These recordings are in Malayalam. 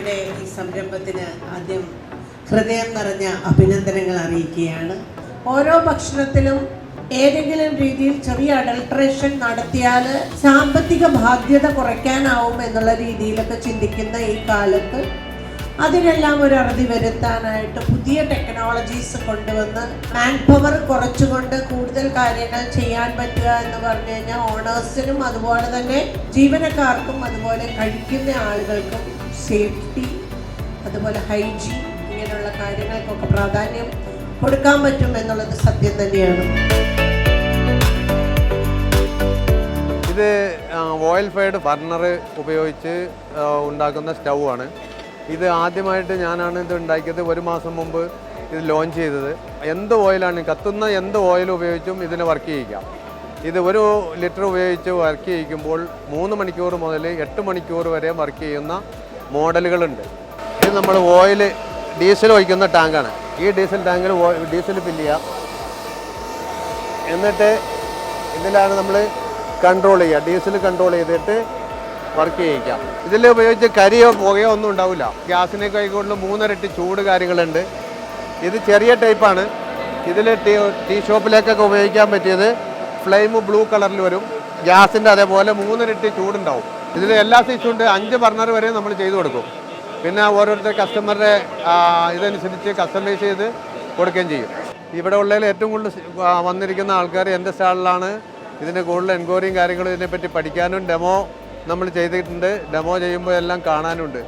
ഷെഫിൻ്റെ ഈ സംരംഭത്തിന് ആദ്യം ഹൃദയം നിറഞ്ഞ അഭിനന്ദനങ്ങൾ അറിയിക്കുകയാണ്. ഓരോ ഭക്ഷണത്തിലും ഏതെങ്കിലും രീതിയിൽ ചെറിയ അഡൾട്രേഷൻ നടത്തിയാൽ സാമ്പത്തിക ബാധ്യത കുറയ്ക്കാനാവും എന്നുള്ള രീതിയിലൊക്കെ ചിന്തിക്കുന്ന ഈ കാലത്ത് അതിനെല്ലാം ഒരു അറുതി വരുത്താനായിട്ട് പുതിയ ടെക്നോളജീസ് കൊണ്ടുവന്ന് മാൻ പവർ കുറച്ചുകൊണ്ട് കൂടുതൽ കാര്യങ്ങൾ ചെയ്യാൻ പറ്റുക എന്ന് പറഞ്ഞു കഴിഞ്ഞാൽ ഓണേഴ്സിനും അതുപോലെ തന്നെ ജീവനക്കാർക്കും അതുപോലെ കഴിക്കുന്ന ആളുകൾക്കും സേഫ്റ്റി അതുപോലെ ഹൈജീൻ ഇങ്ങനെയുള്ള കാര്യങ്ങൾക്കൊക്കെ പ്രാധാന്യം കൊടുക്കാൻ പറ്റും എന്നുള്ളത് സത്യം തന്നെയാണ്. ഇത് ഓയിൽ ഫയർഡ് ബർണർ ഉപയോഗിച്ച് ഉണ്ടാക്കുന്ന സ്റ്റൗ ആണ്. ഇത് ആദ്യമായിട്ട് ഞാനാണ് ഇത് ഉണ്ടാക്കിയത്. 1 മാസം മുമ്പ് ഇത് ലോഞ്ച് ചെയ്തത്. എന്ത് ഓയിലാണ്, കത്തുന്ന എന്ത് ഓയിൽ ഉപയോഗിച്ചും ഇതിനെ വർക്ക് ചെയ്യിക്കാം. ഇത് 1 ലിറ്റർ ഉപയോഗിച്ച് വർക്ക് ചെയ്യിക്കുമ്പോൾ 3 മണിക്കൂർ മുതൽ 8 മണിക്കൂർ വരെ വർക്ക് ചെയ്യുന്ന മോഡലുകളുണ്ട്. ഇത് നമ്മൾ ഓയിൽ ഡീസൽ ഒഴിക്കുന്ന ടാങ്കാണ്. ഈ ഡീസൽ ടാങ്കിൽ ഡീസൽ ഫില്ല് ചെയ്യാം. എന്നിട്ട് ഇതിലാണ് നമ്മൾ കൺട്രോൾ ചെയ്യുക. ഡീസൽ കൺട്രോൾ ചെയ്തിട്ട് വർക്ക് ചെയ്യിക്കാം. ഇതിൽ ഉപയോഗിച്ച് കരിയോ പുകയോ ഒന്നും ഉണ്ടാവില്ല. ഗ്യാസിനൊക്കെ ആയിക്കോട്ടുള്ള 3 ഇരട്ടി ചൂട് കാര്യങ്ങളുണ്ട്. ഇത് ചെറിയ ടൈപ്പാണ്. ഇതിൽ ടീ ഷോപ്പിലേക്കൊക്കെ ഉപയോഗിക്കാൻ പറ്റിയത് ഫ്ലെയിം ബ്ലൂ കളറിൽ വരും. ഗ്യാസിൻ്റെ അതേപോലെ 3 ഇരട്ടി ചൂടുണ്ടാവും. ഇതിൽ എല്ലാ സൈസും ഉണ്ട്. 5 ബർണർ വരെ നമ്മൾ ചെയ്തു കൊടുക്കും. പിന്നെ ഓരോരുത്തർ കസ്റ്റമറുടെ ഇതനുസരിച്ച് കസ്റ്റമൈസ് ചെയ്ത് കൊടുക്കുകയും ചെയ്യും. ഇവിടെ ഉള്ളതിൽ ഏറ്റവും കൂടുതൽ വന്നിരിക്കുന്ന ആൾക്കാർ എൻ്റെ സ്റ്റാളിലാണ്. ഇതിന് കൂടുതൽ എൻക്വയറിയും കാര്യങ്ങളും ഇതിനെപ്പറ്റി പഠിക്കാനും ഡെമോ നമ്മൾ ചെയ്തിട്ടുണ്ട്. ഡെമോ ചെയ്യുമ്പോൾ എല്ലാം കാണാനുണ്ട്.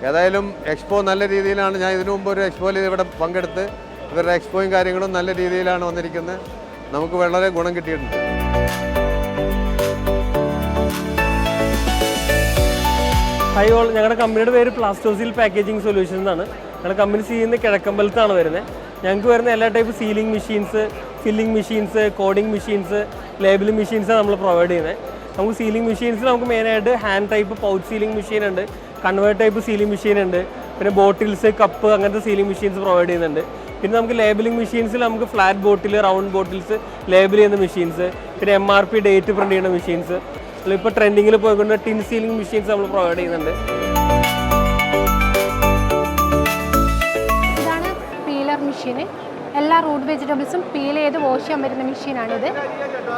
ഏതായാലും എക്സ്പോ നല്ല രീതിയിലാണ്. ഞാൻ ഇതിനു മുമ്പ് ഒരു എക്സ്പോയിൽ ഇവിടെ പങ്കെടുത്ത് ഇവരുടെ എക്സ്പോയും കാര്യങ്ങളും നല്ല രീതിയിലാണ് വന്നിരിക്കുന്നത്. നമുക്ക് വളരെ ഗുണം കിട്ടിയിട്ടുണ്ട്. ഹൈ ഓൾ, ഞങ്ങളുടെ കമ്പനിയുടെ പേര് പ്ലാസ്റ്റോസിൽ പാക്കേജിംഗ് സൊല്യൂഷൻസ് എന്നാണ്. ഞങ്ങളുടെ കമ്പനി ചെയ്യുന്ന കിഴക്കമ്പലത്താണ് വരുന്നത്. ഞങ്ങൾക്ക് വരുന്ന എല്ലാ type sealing machines, filling machines, coding machines, labelling മെഷീൻസാണ് നമ്മൾ പ്രൊവൈഡ് ചെയ്യുന്നത്. നമുക്ക് സീലിംഗ് മെഷീൻസിൽ നമുക്ക് മെയിനായിട്ട് hand type pouch sealing machine ഉണ്ട്, കൺവേർട്ട് ടൈപ്പ് സീലിംഗ് മെഷീൻ ഉണ്ട്, പിന്നെ ബോട്ടിൽസ്, കപ്പ് അങ്ങനത്തെ സീലിംഗ് മെഷീൻസ് പ്രൊവൈഡ് ചെയ്യുന്നുണ്ട്. പിന്നെ നമുക്ക് ലേബിളിംഗ് മെഷീൻസിൽ നമുക്ക് flat bottle, round bottles label ചെയ്യുന്ന മെഷീൻസ്, പിന്നെ MRP ഡേറ്റ് പ്രിൻ്റ് ചെയ്യുന്ന മെഷീൻസ്, ഇപ്പോൾ ട്രെൻഡിങ്ങിൽ പോയിക്കൊണ്ട് ടിൻ സീലിംഗ് മെഷീൻസ് നമ്മൾ പ്രൊവൈഡ് ചെയ്യുന്നുണ്ട്. ഇതാണ് പീലർ മെഷീൻ. എല്ലാ റൂട്ട് വെജിറ്റബിൾസും പീൽ ചെയ്ത് വാഷ് ചെയ്യാൻ പറ്റുന്ന മെഷീനാണിത്.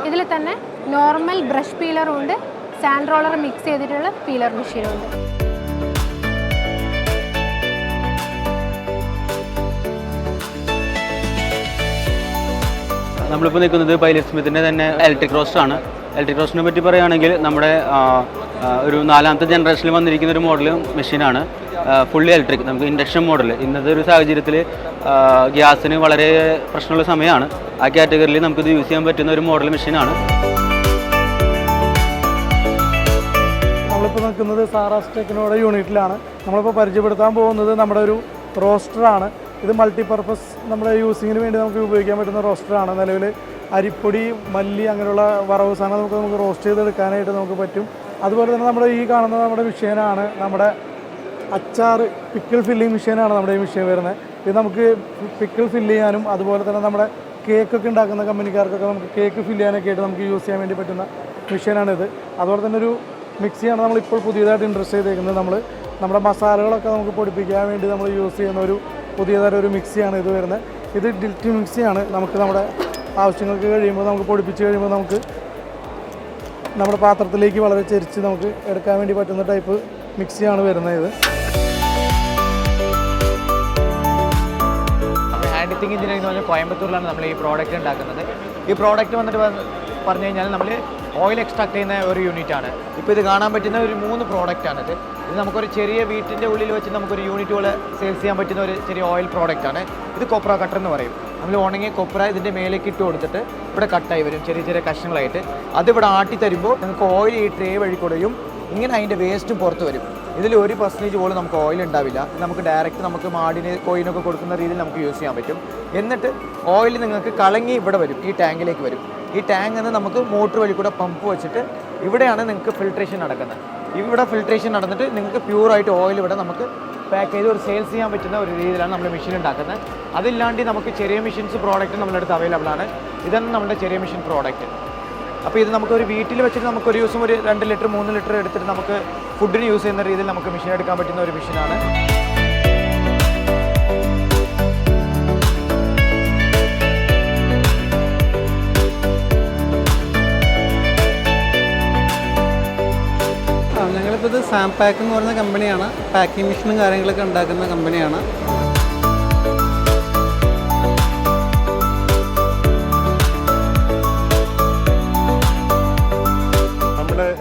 ഇതിൽ തന്നെ നോർമൽ ബ്രഷ് പീലറും ഉണ്ട്, സാൻഡ് റോളർ മിക്സ് ചെയ്തിട്ടുള്ള പീലർ മെഷീനും ഉണ്ട്. നമ്മളിപ്പോൾ നിൽക്കുന്നത് പൈലറ്റ് സ്മിത്തിൻ്റെ തന്നെ ഇലക്ട്രിക് റോസ്റ്റർ ആണ്. ഇലക്ട്രിക് റോസ്റ്റിനെ പറ്റി പറയുകയാണെങ്കിൽ നമ്മുടെ ഒരു 4ാമത്തെ ജനറേഷനിൽ വന്നിരിക്കുന്ന ഒരു മോഡൽ മെഷീനാണ്. ഫുള്ളി ഇലക്ട്രിക്, നമുക്ക് ഇൻഡക്ഷൻ മോഡൽ. ഇന്നത്തെ ഒരു സാഹചര്യത്തിൽ ഗ്യാസിന് വളരെ പ്രശ്നമുള്ള സമയമാണ്. ആ കാറ്റഗറിയിൽ നമുക്കിത് യൂസ് ചെയ്യാൻ പറ്റുന്ന ഒരു മോഡൽ മെഷീനാണ്. നമ്മളിപ്പോൾ നിൽക്കുന്നത് സാറാസ് ടെക്നോയുടെ യൂണിറ്റിലാണ്. നമ്മളിപ്പോൾ പരിചയപ്പെടുത്താൻ പോകുന്നത് നമ്മുടെ ഒരു റോസ്റ്ററാണ്. ഇത് മൾട്ടിപർപ്പസ് നമ്മുടെ യൂസിങ്ങിന് വേണ്ടി നമുക്ക് ഉപയോഗിക്കാൻ പറ്റുന്ന റോസ്റ്ററാണ്. നിലവിൽ അരിപ്പൊടി, മല്ലി അങ്ങനെയുള്ള വറവ് സാധനം നമുക്ക് റോസ്റ്റ് ചെയ്തെടുക്കാനായിട്ട് നമുക്ക് പറ്റും. അതുപോലെ തന്നെ നമ്മുടെ ഈ കാണുന്ന നമ്മുടെ മെഷീനാണ് നമ്മുടെ അച്ചാർ പിക്കിൾ ഫില്ലിംഗ് മെഷീനാണ് നമ്മുടെ ഈ മെഷീൻ വരുന്നത്. ഇത് നമുക്ക് പിക്കിൾ ഫില്ല് ചെയ്യാനും അതുപോലെ തന്നെ നമ്മുടെ കേക്കൊക്കെ ഉണ്ടാക്കുന്ന കമ്പനിക്കാർക്കൊക്കെ നമുക്ക് കേക്ക് ഫില്ല് ചെയ്യാനൊക്കെ ആയിട്ട് നമുക്ക് യൂസ് ചെയ്യാൻ വേണ്ടി പറ്റുന്ന മെഷീനാണിത്. അതുപോലെ തന്നെ ഒരു മിക്സിയാണ് നമ്മളിപ്പോൾ പുതിയതായിട്ട് ഇൻട്രസ്റ്റ് ചെയ്തേക്കുന്നത്. നമ്മുടെ മസാലകളൊക്കെ നമുക്ക് പൊടിപ്പിക്കാൻ വേണ്ടി നമ്മൾ യൂസ് ചെയ്യുന്ന ഒരു പുതിയതായിട്ട് ഒരു മിക്സിയാണ് ഇത് വരുന്നത്. ഇത് ഡിൽറ്റ് മിക്സിയാണ്. നമുക്ക് നമ്മുടെ ആവശ്യങ്ങൾക്ക് കഴിയുമ്പോൾ നമുക്ക് പൊടിപ്പിച്ച് കഴിയുമ്പോൾ നമുക്ക് നമ്മുടെ പാത്രത്തിലേക്ക് വളരെ ചെരിച്ച് നമുക്ക് എടുക്കാൻ വേണ്ടി പറ്റുന്ന ടൈപ്പ് മിക്സിയാണ് വരുന്നത്. ഇത് ഹാൻഡ് തിങ് എഞ്ചിനീയറിംഗ് എന്ന് പറഞ്ഞാൽ കോയമ്പത്തൂരിലാണ് നമ്മൾ ഈ പ്രോഡക്റ്റ് ഉണ്ടാക്കുന്നത്. ഈ പ്രോഡക്റ്റ് വന്നിട്ട് പറഞ്ഞു കഴിഞ്ഞാൽ നമ്മൾ ഓയിൽ എക്സ്ട്രാക്ട് ചെയ്യുന്ന ഒരു യൂണിറ്റാണ്. ഇപ്പോൾ ഇത് കാണാൻ പറ്റുന്ന ഒരു 3 പ്രോഡക്റ്റാണിത്. ഇത് നമുക്കൊരു ചെറിയ വീട്ടിൻ്റെ ഉള്ളിൽ വെച്ച് നമുക്കൊരു യൂണിറ്റ് പോലെ സെയിൽസ് ചെയ്യാൻ പറ്റുന്ന ഒരു ചെറിയ ഓയിൽ പ്രോഡക്റ്റാണ്. ഇത് കൊപ്ര കട്ടർ എന്ന് പറയും. നമ്മൾ ഉണങ്ങിയ കൊപ്ര ഇതിൻ്റെ മേലേക്ക് ഇട്ട് കൊടുത്തിട്ട് ഇവിടെ കട്ടായി വരും ചെറിയ ചെറിയ കഷ്ണങ്ങളായിട്ട്. അതിവിടെ ആട്ടി തരുമ്പോൾ നമുക്ക് ഓയിൽ ഈ ട്രേ വഴി കൊടുയും. ഇങ്ങനെ അതിൻ്റെ വേസ്റ്റും പുറത്ത് വരും. ഇതിൽ 1% പോലും നമുക്ക് ഓയിൽ ഉണ്ടാവില്ല. നമുക്ക് ഡയറക്റ്റ് നമുക്ക് മാടിന് കോയിനൊക്കെ കൊടുക്കുന്ന രീതിയിൽ നമുക്ക് യൂസ് ചെയ്യാൻ പറ്റും. എന്നിട്ട് ഓയിൽ നിങ്ങൾക്ക് കളങ്ങി ഇവിടെ വരും, ഈ ടാങ്കിലേക്ക് വരും. ഈ ടാങ്കിൽ നിന്ന് നമുക്ക് മോട്ടർ വഴി കൂടെ പമ്പ് വെച്ചിട്ട് ഇവിടെയാണ് നിങ്ങൾക്ക് ഫിൽട്രേഷൻ നടക്കുന്നത്. ഇവിടെ ഫിൽട്രേഷൻ നടന്നിട്ട് നിങ്ങൾക്ക് പ്യൂറായിട്ട് ഓയിൽ ഇവിടെ നമുക്ക് പാക്ക് ചെയ്ത് ഒരു സെയിൽസ് ചെയ്യാൻ പറ്റുന്ന ഒരു രീതിയിലാണ് നമ്മൾ മെഷീൻ ഉണ്ടാക്കുന്നത്. അതില്ലാണ്ട് നമുക്ക് ചെറിയ മെഷീൻസ് പ്രോഡക്റ്റ് നമ്മുടെ അടുത്ത് അവൈലബിൾ ആണ്. ഇതാണ് നമ്മുടെ ചെറിയ മെഷീൻ പ്രോഡക്റ്റ്. അപ്പോൾ ഇത് നമുക്കൊരു വീട്ടിൽ വെച്ചിട്ട് നമുക്കൊരു ദിവസം ഒരു 2 ലിറ്റർ 3 ലിറ്റർ എടുത്തിട്ട് നമുക്ക് ഫുഡിന് യൂസ് ചെയ്യുന്ന രീതിയിൽ നമുക്ക് മെഷീൻ എടുക്കാൻ പറ്റുന്ന ഒരു മെഷീനാണ്. ഞങ്ങളിപ്പോൾ ഇത് സാം പാക്ക് എന്ന് പറയുന്ന കമ്പനിയാണ്. പാക്കിംഗ് മെഷീനും കാര്യങ്ങളൊക്കെ ഉണ്ടാക്കുന്ന കമ്പനിയാണ്.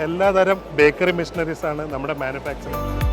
എല്ലാതരം ബേക്കറി മെഷീനറീസ് ആണ് നമ്മുടെ മാനുഫാക്ചറിങ്.